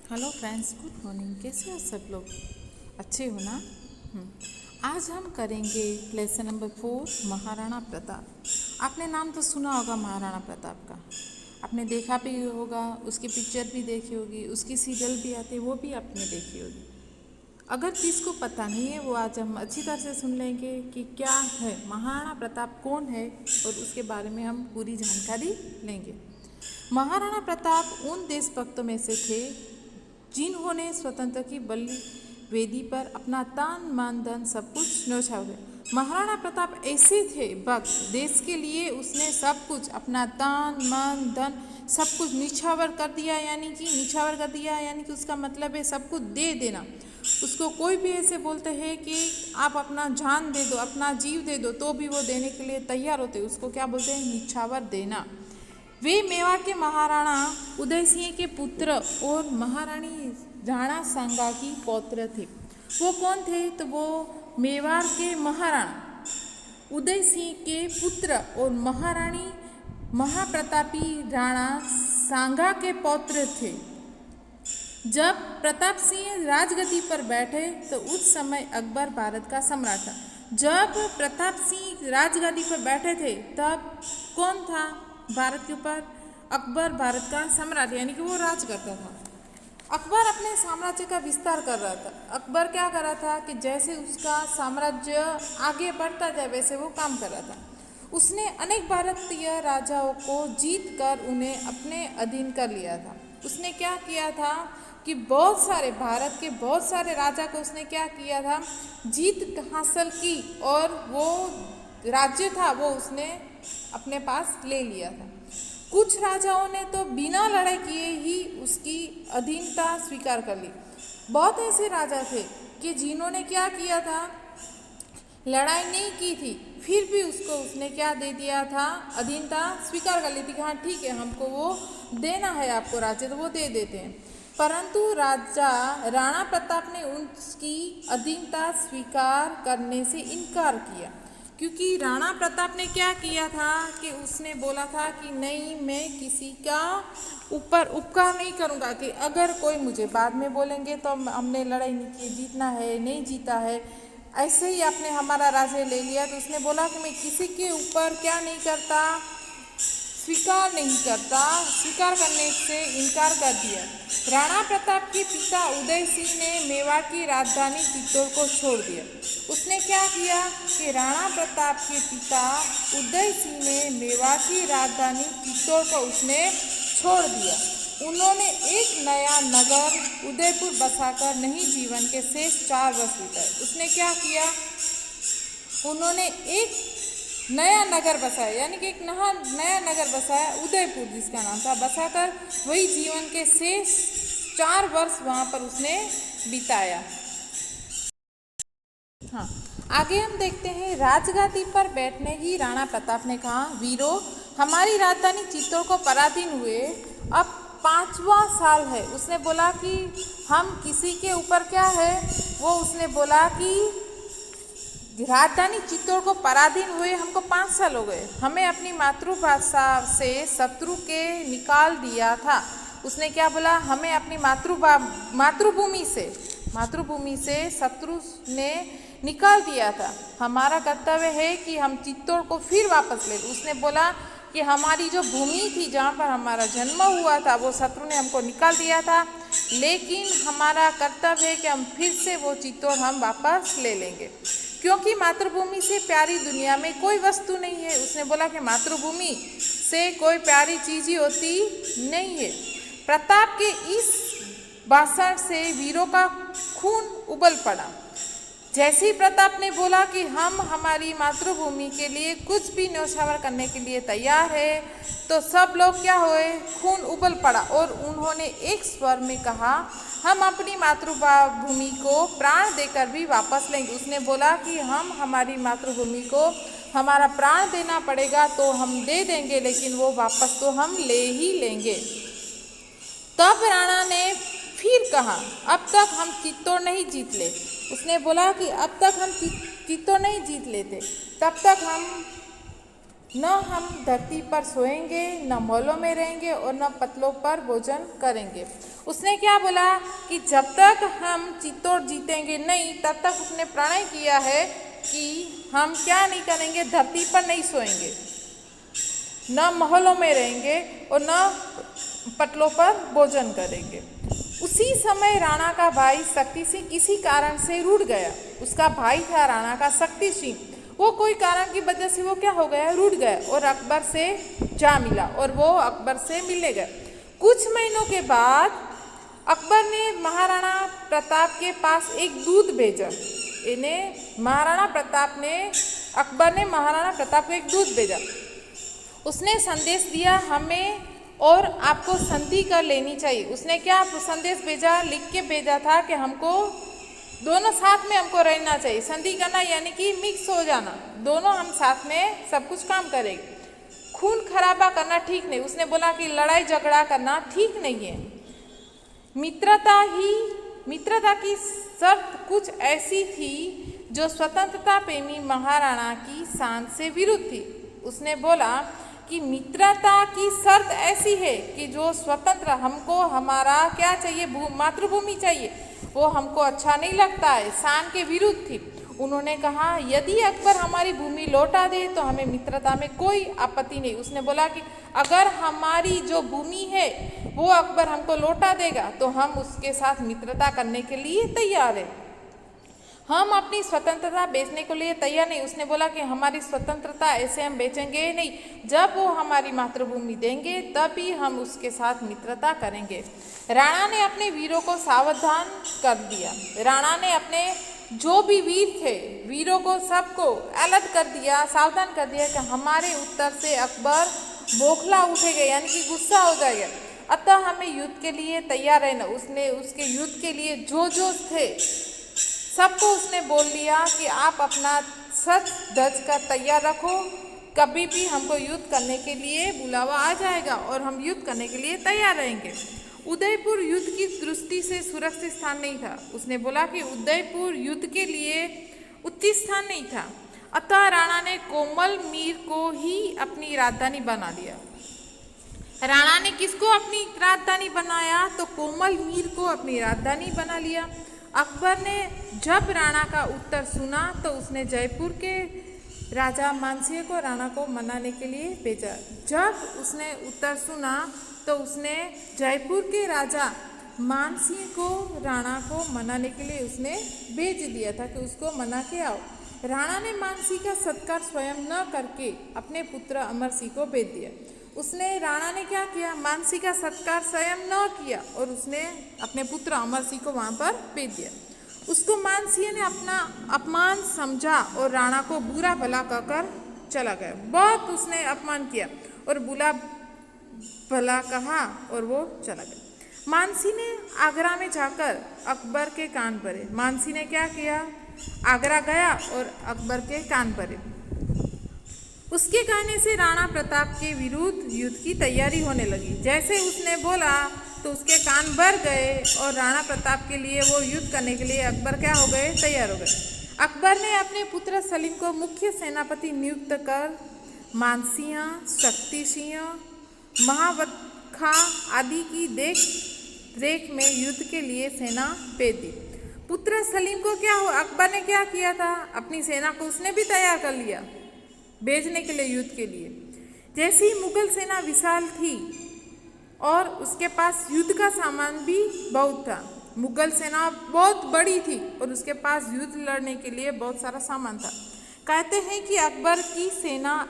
Hello friends, good morning. कैसे हो सब लोग? अच्छे हो ना? आज हम करेंगे लेसन नंबर 4, महाराणा प्रताप। आपने नाम तो सुना होगा महाराणा प्रताप का, आपने देखा भी होगा, उसकी पिक्चर भी देखी होगी, उसकी सीरियल भी आती है वो भी आपने देखी होगी। अगर जिसको पता नहीं है वो आज हम अच्छी तरह से सुन लेंगे कि क्या है महाराणा प्रताप, कौन है, और उसके बारे में हम पूरी जानकारी लेंगे। महाराणा प्रताप उन देशभक्तों में से थे जिन्होंने स्वतंत्र की बलि वेदी पर अपना तान मान धन सब कुछ न्यौछावर किया। महाराणा प्रताप ऐसे थे भक्त, देश के लिए उसने सब कुछ, अपना तान मान धन सब कुछ निछावर कर दिया, यानी कि उसका मतलब है सब कुछ दे देना। उसको कोई भी ऐसे बोलते हैं कि आप अपना जान दे दो, अपना जीव दे दो, तो भी वो देने के लिए तैयार होते हैं। उसको क्या बोलते हैं? निछावर देना। वे मेवाड़ के महाराणा उदय सिंह के पुत्र और महारानी राणा सांगा की पौत्र थे। वो कौन थे? तो वो मेवाड़ के महाराणा उदय सिंह के पुत्र और महारानी महाप्रतापी राणा सांगा के पौत्र थे। जब प्रताप सिंह राजगद्दी पर बैठे तो उस समय अकबर भारत का सम्राट था। जब प्रताप सिंह राजगद्दी पर बैठे थे तब कौन था भारत के ऊपर? अकबर भारत का सम्राट, यानी कि वो राज करता था। अकबर अपने साम्राज्य का विस्तार कर रहा था। अकबर क्या कर रहा था कि जैसे उसका साम्राज्य आगे बढ़ता जाए वैसे वो काम कर रहा था। उसने अनेक भारतीय राजाओं को जीत कर उन्हें अपने अधीन कर लिया था। उसने क्या किया था कि भारत के बहुत सारे राजा को उसने क्या किया था? जीत हासिल की, और वो राज्य था वो उसने अपने पास ले लिया था। कुछ राजाओं ने तो बिना लड़ाई किए ही उसकी अधीनता स्वीकार कर ली। बहुत ऐसे राजा थे कि जिन्होंने क्या किया था? लड़ाई नहीं की थी, फिर भी उसने क्या दे दिया था? अधीनता स्वीकार कर ली थी कि हाँ ठीक है, हमको वो देना है आपको राज्य, तो वो दे देते हैं। परंतु राजा राणा प्रताप ने उसकी अधीनता स्वीकार करने से इनकार किया, क्योंकि राणा प्रताप ने क्या किया था कि उसने बोला था कि नहीं, मैं किसी का ऊपर उपकार नहीं करूँगा, कि अगर कोई मुझे बाद में बोलेंगे तो हमने लड़ाई नहीं की, जीतना है, नहीं जीता है, ऐसे ही आपने हमारा राज्य ले लिया। तो उसने बोला कि मैं किसी के ऊपर क्या नहीं करता? स्वीकार नहीं करता, स्वीकार करने से इनकार कर दिया। राणा प्रताप के पिता उदय सिंह ने मेवाड़ की राजधानी चित्तौड़ को छोड़ दिया। उसने क्या किया कि राणा प्रताप के पिता उदय सिंह ने मेवाड़ की राजधानी चित्तौड़ को उसने छोड़ दिया। उन्होंने एक नया नगर उदयपुर बसाकर नई जीवन के शेष 4 वर्ष बिताए। उसने क्या किया? उन्होंने एक नया नगर बसाया, यानी कि एक नया नगर बसाया, उदयपुर जिसका नाम था, बसाकर वही जीवन के शेष 4 वर्ष वहाँ पर उसने बिताया। हाँ, आगे हम देखते हैं। राजगादी पर बैठने ही राणा प्रताप ने कहा, वीरों, हमारी राजधानी चित्तौड़ को पराधीन हुए अब 5वां साल है। उसने बोला कि हम किसी के ऊपर क्या है, वो उसने बोला कि राजधानी चित्तौड़ को पराधीन हुए हमको 5 साल हो गए। हमें अपनी मातृभाषा से शत्रु के निकाल दिया था। उसने क्या बोला? हमें अपनी मातृभूमि से शत्रु ने निकाल दिया था। हमारा कर्तव्य है कि हम चित्तौड़ को फिर वापस ले। उसने बोला कि हमारी जो भूमि थी जहाँ पर हमारा जन्म हुआ था वो शत्रु ने हमको निकाल दिया था, लेकिन हमारा कर्तव्य है कि हम फिर से वो चित्तौड़ हम वापस ले लेंगे, क्योंकि मातृभूमि से प्यारी दुनिया में कोई वस्तु नहीं है। उसने बोला कि मातृभूमि से कोई प्यारी चीज़ ही होती नहीं है। प्रताप के इस भाषण से वीरों का खून उबल पड़ा। जैसे ही प्रताप ने बोला कि हम हमारी मातृभूमि के लिए कुछ भी न्यौछावर करने के लिए तैयार है, तो सब लोग क्या हुए? खून उबल पड़ा, और उन्होंने एक स्वर में कहा, हम अपनी मातृभूमि को प्राण देकर भी वापस लेंगे। उसने बोला कि हम हमारी मातृभूमि को हमारा प्राण देना पड़ेगा तो हम दे देंगे, लेकिन वो वापस तो हम ले ही लेंगे। तब राणा ने फिर कहा, अब तक हम चित्तौड़ नहीं जीत ले। उसने बोला कि अब तक हम चित्तौड़ नहीं जीत लेते, तब तक हम न हम धरती पर सोएंगे, न महलों में रहेंगे और न पतलों पर भोजन करेंगे। उसने क्या बोला कि जब तक हम चित्तौड़ जीतेंगे नहीं, तब तक उसने प्रणय किया है कि हम क्या नहीं करेंगे, धरती पर नहीं सोएंगे, न महलों में रहेंगे और न पटलों पर भोजन करेंगे। उसी समय राणा का भाई शक्ति सिंह किसी कारण से रूठ गया। उसका भाई था राणा का शक्ति सिंह, वो कोई कारण की वजह से वो क्या हो गया, रूठ गया और अकबर से जा मिला और वो अकबर से मिलने गया। कुछ महीनों के बाद अकबर ने महाराणा प्रताप के पास एक दूत भेजा। अकबर ने महाराणा प्रताप को एक दूत भेजा। उसने संदेश दिया, हमें और आपको संधि कर लेनी चाहिए। उसने क्या संदेश भेजा, लिख के भेजा था कि हमको दोनों साथ में हमको रहना चाहिए। संधि करना यानी कि मिक्स हो जाना, दोनों हम साथ में सब कुछ काम करेंगे। खून खराबा करना ठीक नहीं। उसने बोला कि लड़ाई झगड़ा करना ठीक नहीं है। मित्रता की शर्त कुछ ऐसी थी जो स्वतंत्रता प्रेमी महाराणा की शान से विरुद्ध थी। उसने बोला कि मित्रता की शर्त ऐसी है कि जो स्वतंत्र, हमको हमारा क्या चाहिए, मातृभूमि चाहिए, वो हमको अच्छा नहीं लगता है, शान के विरुद्ध थी। उन्होंने कहा यदि अकबर हमारी भूमि लौटा दे तो हमें मित्रता में कोई आपत्ति नहीं। उसने बोला कि अगर हमारी जो भूमि है वो अकबर हमको लौटा देगा तो हम उसके साथ मित्रता करने के लिए तैयार है, हम अपनी स्वतंत्रता बेचने के लिए तैयार नहीं। उसने बोला कि हमारी स्वतंत्रता ऐसे हम बेचेंगे नहीं, जब वो हमारी मातृभूमि देंगे तभी हम उसके साथ मित्रता करेंगे। राणा ने अपने वीरों को सावधान कर दिया। राणा ने अपने जो भी वीर थे, वीरों को सबको अलर्ट कर दिया, सावधान कर दिया कि हमारे उत्तर से अकबर बौखला उठेगा, यानी कि गुस्सा हो जाएगा, अतः हमें युद्ध के लिए तैयार रहना। उसने उसके युद्ध के लिए जो थे सबको उसने बोल दिया कि आप अपना सच धज कर तैयार रखो, कभी भी हमको युद्ध करने के लिए बुलावा आ जाएगा और हम युद्ध करने के लिए तैयार रहेंगे। उदयपुर युद्ध की दृष्टि से सुरक्षित स्थान नहीं था। उसने बोला कि उदयपुर युद्ध के लिए उचित स्थान नहीं था, अतः राणा ने कोमल मीर को ही अपनी राजधानी बना लिया। राणा ने किसको अपनी राजधानी बनाया, तो कोमल मीर को अपनी राजधानी बना लिया। अकबर ने जब राणा का उत्तर सुना तो उसने जयपुर के राजा मानसिंह को राणा को मनाने के लिए भेजा। जब उसने उत्तर सुना तो उसने जयपुर के राजा मानसिंह को राणा को मनाने के लिए उसने भेज दिया था कि उसको मना के आओ। राणा ने मानसिंह का सत्कार स्वयं न करके अपने पुत्र अमर सिंह को भेज दिया। राणा ने क्या किया, मानसिंह का सत्कार स्वयं न किया और उसने अपने पुत्र अमर सिंह को वहाँ पर भेज दिया। उसको मानसिंह ने अपना अपमान समझा और राणा को बुरा भला कहकर चला गया। बहुत उसने अपमान किया और बुरा भला कहा और वो चला गया। मानसिंह ने आगरा में जाकर अकबर के कान भरे। मानसिंह ने क्या किया, आगरा गया और अकबर के कान भरे। उसके कहने से राणा प्रताप के विरुद्ध युद्ध की तैयारी होने लगी। जैसे उसने बोला तो उसके कान भर गए और राणा प्रताप के लिए वो युद्ध करने के लिए अकबर क्या हो गए, तैयार हो गए। अकबर ने अपने पुत्र सलीम को मुख्य सेनापति नियुक्त कर मानसिंह, शक्ति सिंह, महावत खां आदि की देख रेख में युद्ध के लिए सेना भेज दी। पुत्र सलीम को क्या हुआ, अकबर ने क्या किया था, अपनी सेना को उसने भी तैयार कर लिया भेजने के लिए युद्ध के लिए। जैसी मुगल सेना विशाल थी और उसके पास युद्ध का सामान भी बहुत था। मुगल सेना बहुत बड़ी थी और उसके पास युद्ध लड़ने के लिए बहुत सारा सामान था। कहते हैं कि अकबर की सेना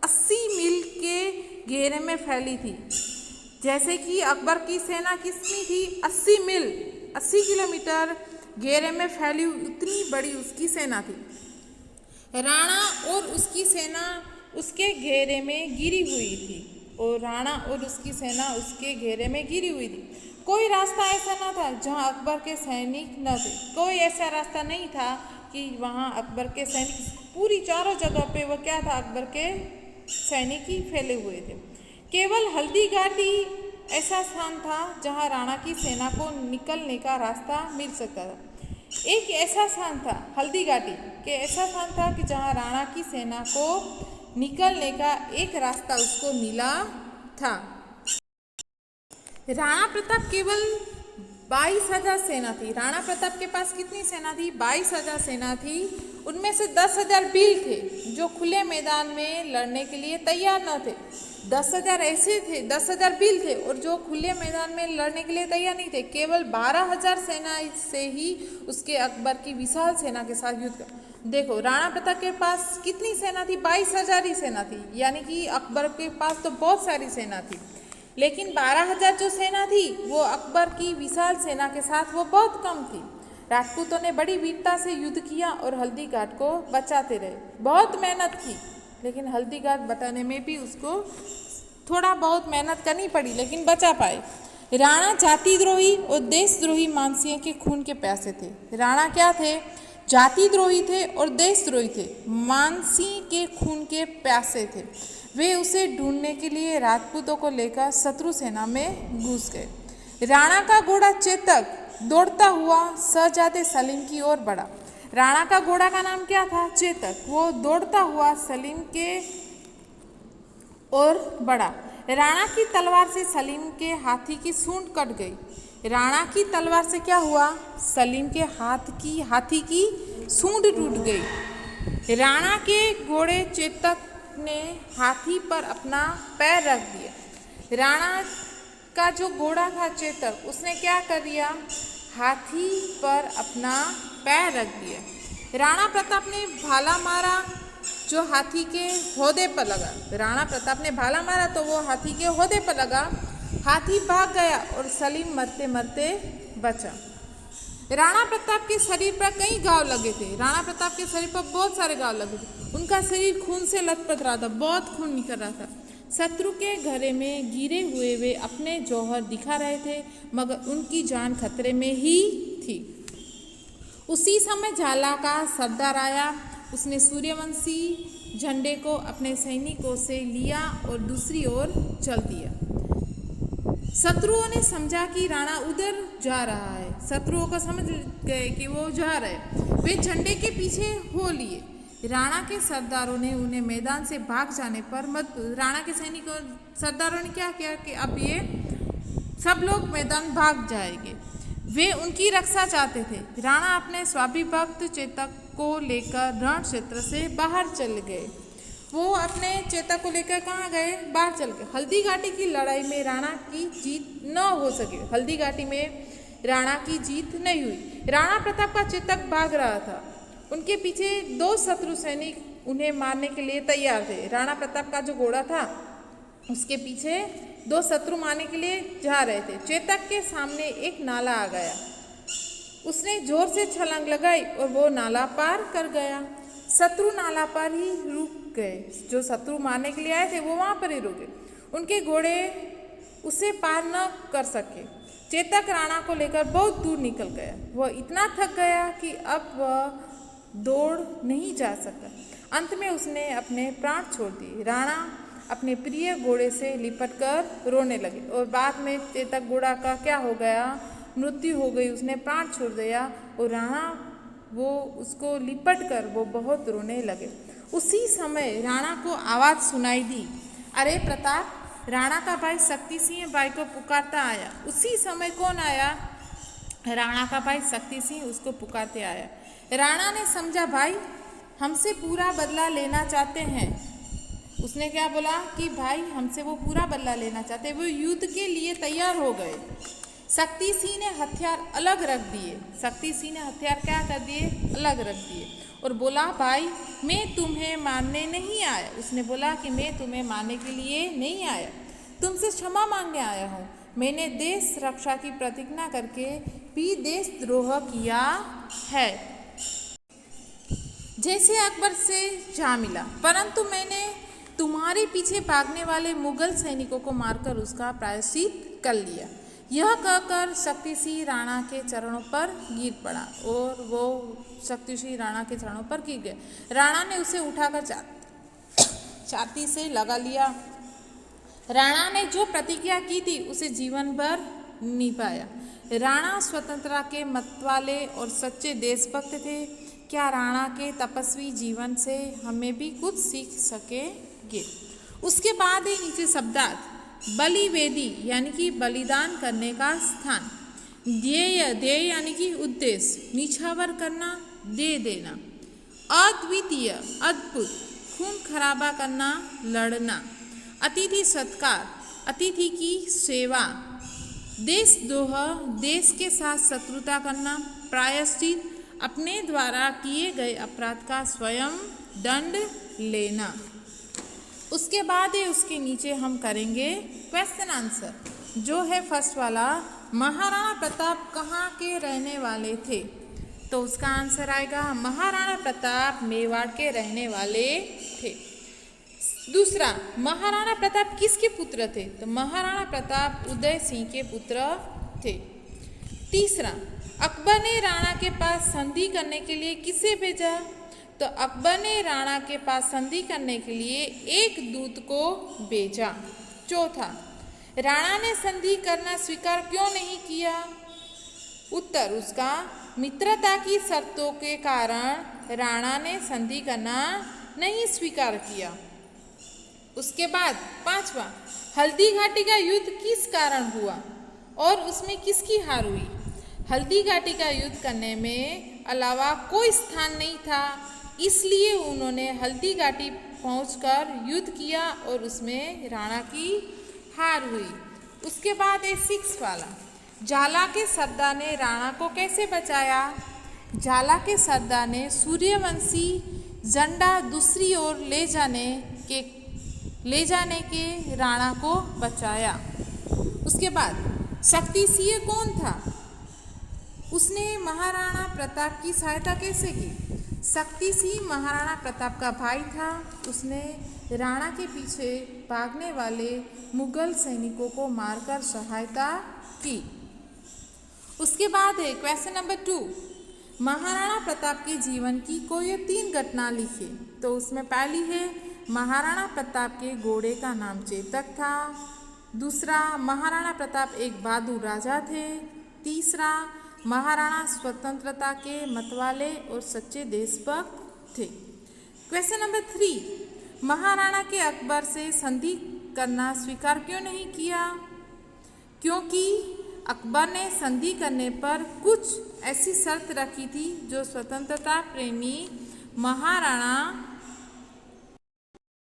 80 मील के घेरे में फैली थी। जैसे कि अकबर की सेना कितनी थी, 80 मील, 80 किलोमीटर घेरे में फैली उतनी बड़ी उसकी सेना थी। राणा और उसकी सेना उसके घेरे में गिरी हुई थी और राणा और उसकी सेना उसके घेरे में गिरी हुई थी। कोई रास्ता ऐसा न था जहां अकबर के सैनिक न थे। कोई ऐसा रास्ता नहीं था कि वहां अकबर के सैनिक, पूरी चारों जगह पे वो क्या था, अकबर के सैनिक ही फैले हुए थे। केवल हल्दी घाटी ऐसा स्थान था जहां राणा की सेना को निकलने का रास्ता मिल सकता था। एक ऐसा स्थान था हल्दी घाटी के, ऐसा स्थान था कि जहां राणा की सेना को निकलने का एक रास्ता उसको मिला था। राणा प्रताप केवल 22,000 सेना थी। राणा प्रताप के पास कितनी सेना थी? 22,000 सेना थी। उनमें से 10,000 भील थे जो खुले मैदान में लड़ने के लिए तैयार न थे। 10,000 ऐसे थे, 10,000 भील थे और जो खुले मैदान में लड़ने के लिए तैयार नहीं थे। केवल 12,000 सेना से ही उसके अकबर की विशाल सेना के साथ युद्ध कर। देखो, राणा प्रताप के पास कितनी सेना थी? 22,000 ही सेना थी, यानी कि अकबर के पास तो बहुत सारी सेना थी, लेकिन 12,000 जो सेना थी वो अकबर की विशाल सेना के साथ वो बहुत कम थी। राजपूतों ने बड़ी वीरता से युद्ध किया और हल्दी घाट को बचाते रहे। बहुत मेहनत की, लेकिन हल्दी घाट बचाने में भी उसको थोड़ा बहुत मेहनत करनी पड़ी, लेकिन बचा पाए। राणा जातिद्रोही और देशद्रोही मानसियों के खून के प्यासे थे। राणा क्या थे? जातिद्रोही थे और देशद्रोही थे, मानसी के खून के प्यासे थे। वे उसे ढूंढने के लिए राजपूतों को लेकर शत्रु सेना में घुस गए। राणा का घोड़ा चेतक दौड़ता हुआ शहजादे सलीम की ओर बढ़ा। राणा का घोड़ा का नाम क्या था? चेतक। वो दौड़ता हुआ सलीम के ओर बढ़ा। राणा की तलवार से सलीम के हाथी की सूंड कट गई। राणा की तलवार से क्या हुआ? सलीम के हाथी की सूंड टूट गई। राणा के घोड़े चेतक ने हाथी पर अपना पैर रख दिया। राणा का जो घोड़ा था चेतक, उसने क्या कर दिया? हाथी पर अपना पैर रख दिया। राणा प्रताप ने भाला मारा जो हाथी के हौदे पर लगा। राणा प्रताप ने भाला मारा तो वो हाथी के हौदे पर लगा। हाथी भाग गया और सलीम मरते मरते बचा। राणा प्रताप के शरीर पर कई घाव लगे थे। राणा प्रताप के शरीर पर बहुत सारे घाव लगे थे। उनका शरीर खून से लथपथ रहा था, बहुत खून निकल रहा था। शत्रु के घरे में गिरे हुए वे अपने जौहर दिखा रहे थे, मगर उनकी जान खतरे में ही थी। उसी समय झाला का सरदार आया। उसने सूर्यवंशी झंडे को अपने सैनिकों से लिया और दूसरी ओर चल दिया। शत्रुओं ने समझा कि राणा उधर जा रहा है। शत्रुओं को समझ गए कि वो जा रहे। वे झंडे के पीछे हो लिए। राणा के सरदारों ने उन्हें मैदान से भाग जाने पर राणा के सैनिकों सरदारों ने क्या किया कि अब ये सब लोग मैदान भाग जाएंगे। वे उनकी रक्षा चाहते थे। राणा अपने स्वाभिभक्त चेतक को लेकर रण क्षेत्र से बाहर चल गए। वो अपने चेतक को लेकर कहाँ गए? बाहर चल गए। हल्दी घाटी की लड़ाई में राणा की जीत न हो सकी। हल्दी घाटी में राणा की जीत नहीं हुई। राणा प्रताप का चेतक भाग रहा था। उनके पीछे 2 शत्रु सैनिक उन्हें मारने के लिए तैयार थे। राणा प्रताप का जो घोड़ा था उसके पीछे 2 शत्रु मारने के लिए जा रहे थे। चेतक के सामने एक नाला आ गया। उसने जोर से छलांग लगाई और वो नाला पार कर गया। शत्रु नाला पर ही रुक गए। जो शत्रु मारने के लिए आए थे वो वहाँ पर ही रुक गए। उनके घोड़े उसे पार न कर सके। चेतक राणा को लेकर बहुत दूर निकल गया। वह इतना थक गया कि अब वह दौड़ नहीं जा सका। अंत में उसने अपने प्राण छोड़ दिए। राणा अपने प्रिय घोड़े से लिपटकर रोने लगे और बाद में चेतक घोड़ा का क्या हो गया? मृत्यु हो गई। उसने प्राण छोड़ दिया और राणा वो उसको लिपट कर वो बहुत रोने लगे। उसी समय राणा को आवाज़ सुनाई दी, अरे प्रताप! राणा का भाई शक्ति सिंह भाई को पुकारता आया। उसी समय कौन आया? राणा का भाई शक्ति सिंह उसको पुकारते आया। राणा ने समझा भाई हमसे पूरा बदला लेना चाहते हैं। उसने क्या बोला कि भाई हमसे वो पूरा बदला लेना चाहते हैं। वो युद्ध के लिए तैयार हो गए। शक्ति सिंह ने हथियार अलग रख दिए। शक्ति सिंह ने हथियार क्या कर दिए? अलग रख दिए और बोला भाई मैं तुम्हें मारने नहीं आया। उसने बोला कि मैं तुम्हें मारने के लिए नहीं आया, तुमसे क्षमा मांगने आया हूँ। मैंने देश रक्षा की प्रतिज्ञा करके भी देशद्रोह किया है, जैसे अकबर से जा मिला, परंतु मैंने तुम्हारे पीछे भागने वाले मुगल सैनिकों को मारकर उसका प्रायश्चित कर लिया। यह कहकर शक्ति सिंह राणा के चरणों पर गिर पड़ा और वो शक्ति सिंह राणा के चरणों पर गिर गए। राणा ने उसे उठाकर छाती से लगा लिया। राणा ने जो प्रतिज्ञा की थी उसे जीवन भर निभाया। राणा स्वतंत्रता के मतवाले और सच्चे देशभक्त थे। क्या राणा के तपस्वी जीवन से हमें भी कुछ सीख सके? ये। उसके बाद है नीचे शब्दार्थ बलि वेदी यानी कि बलिदान करने का स्थान, ध्येय ध्येय यानी कि उद्देश्य, निछावर करना, दे देना, अद्वितीय अद्भुत, खून खराबा करना, लड़ना, अतिथि सत्कार, अतिथि की सेवा, देशद्रोह देश के साथ शत्रुता करना, प्रायश्चित अपने द्वारा किए गए अपराध का स्वयं दंड लेना। उसके बाद है उसके नीचे हम करेंगे क्वेश्चन आंसर, जो है फर्स्ट वाला, महाराणा प्रताप कहाँ के रहने वाले थे? तो उसका आंसर आएगा महाराणा प्रताप मेवाड़ के रहने वाले थे। दूसरा, महाराणा प्रताप किसके पुत्र थे? तो महाराणा प्रताप उदय सिंह के पुत्र थे। तीसरा, अकबर ने राणा के पास संधि करने के लिए किसे भेजा? तो अकबर ने राणा के पास संधि करने के लिए एक दूत को भेजा। चौथा, राणा ने संधि करना स्वीकार क्यों नहीं किया? उत्तर, उसका मित्रता की शर्तों के कारण राणा ने संधि करना नहीं स्वीकार किया। उसके बाद पांचवा, हल्दी घाटी का युद्ध किस कारण हुआ और उसमें किसकी हार हुई? हल्दी घाटी का युद्ध करने में अलावा कोई स्थान नहीं था, इसलिए उन्होंने हल्दी घाटी पहुंचकर युद्ध किया और उसमें राणा की हार हुई। उसके बाद है सिक्स वाला, झाला के सरदार ने राणा को कैसे बचाया? झाला के सरदार ने सूर्यवंशी झंडा दूसरी ओर ले जाने के राणा को बचाया। उसके बाद शक्तिसिंह कौन था? उसने महाराणा प्रताप की सहायता कैसे की? शक्तिसिंह महाराणा प्रताप का भाई था। उसने राणा के पीछे भागने वाले मुगल सैनिकों को मारकर सहायता की। उसके बाद है क्वेश्चन नंबर 2, महाराणा प्रताप के जीवन की कोई 3 घटना लिखे। तो उसमें पहली है महाराणा प्रताप के घोड़े का नाम चेतक था। दूसरा, महाराणा प्रताप एक बहादुर राजा थे। तीसरा, महाराणा स्वतंत्रता के मतवाले और सच्चे देशभक्त थे। क्वेश्चन नंबर 3, महाराणा के अकबर से संधि करना स्वीकार क्यों नहीं किया? क्योंकि अकबर ने संधि करने पर कुछ ऐसी शर्त रखी थी जो स्वतंत्रता प्रेमी महाराणा